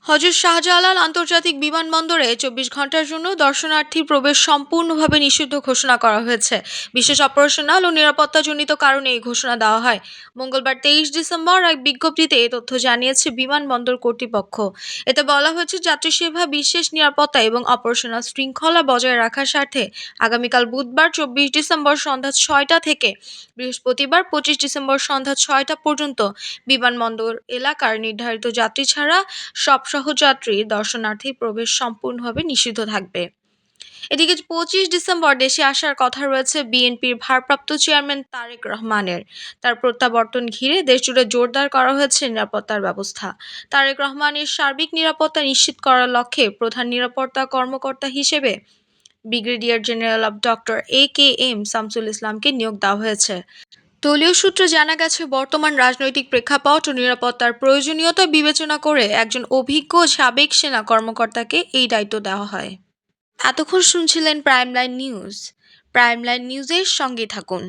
হজরত শাহজালাল আন্তর্জাতিক বিমানবন্দরে ২৪ ঘন্টার জন্য দর্শনার্থীর প্রবেশ সম্পূর্ণভাবে নিষিদ্ধ ঘোষণা করা হয়েছে। বিশেষ অপারেশনাল ও নিরাপত্তাজনিত কারণে এই ঘোষণা দেওয়া হয়। মঙ্গলবার ২৩ ডিসেম্বর এক বিজ্ঞপ্তিতে এ তথ্য জানিয়েছে বিমানবন্দর কর্তৃপক্ষ। এতে বলা হয়েছে, যাত্রী সেবা, বিশেষ নিরাপত্তা এবং অপারেশনাল শৃঙ্খলা বজায় রাখার স্বার্থে আগামীকাল বুধবার ২৪ ডিসেম্বর সন্ধ্যা ৬টা থেকে বৃহস্পতিবার ২৫ ডিসেম্বর সন্ধ্যা ৬টা পর্যন্ত বিমানবন্দর এলাকার নির্ধারিত যাত্রী ছাড়া সব সহযাত্রী দর্শনার্থী প্রবেশ সম্পূর্ণভাবে নিষিদ্ধ থাকবে। এদিকে ২৫ ডিসেম্বর দেশে আসার কথা রয়েছে বিএনপির ভারপ্রাপ্ত চেয়ারম্যান তারেক রহমানের। তার প্রত্যাবর্তন ঘিরে দেশজুড়ে জোরদার করা হয়েছে নিরাপত্তার ব্যবস্থা। তারেক রহমানের সার্বিক নিরাপত্তা নিশ্চিত করার লক্ষ্যে প্রধান নিরাপত্তা কর্মকর্তা হিসেবে brigadier general doctor AKM Shamsul ইসলামকে নিয়োগ দেওয়া হয়েছে। দলীয় সূত্রে জানা গেছে, বর্তমান রাজনৈতিক প্রেক্ষাপট ও নিরাপত্তার প্রয়োজনীয়তা বিবেচনা করে একজন অভিজ্ঞ সাবেক সেনা কর্মকর্তাকে এই দায়িত্ব দেওয়া হয়। এতক্ষণ শুনছিলেন prime line news. Prime line নিউজের সঙ্গে থাকুন।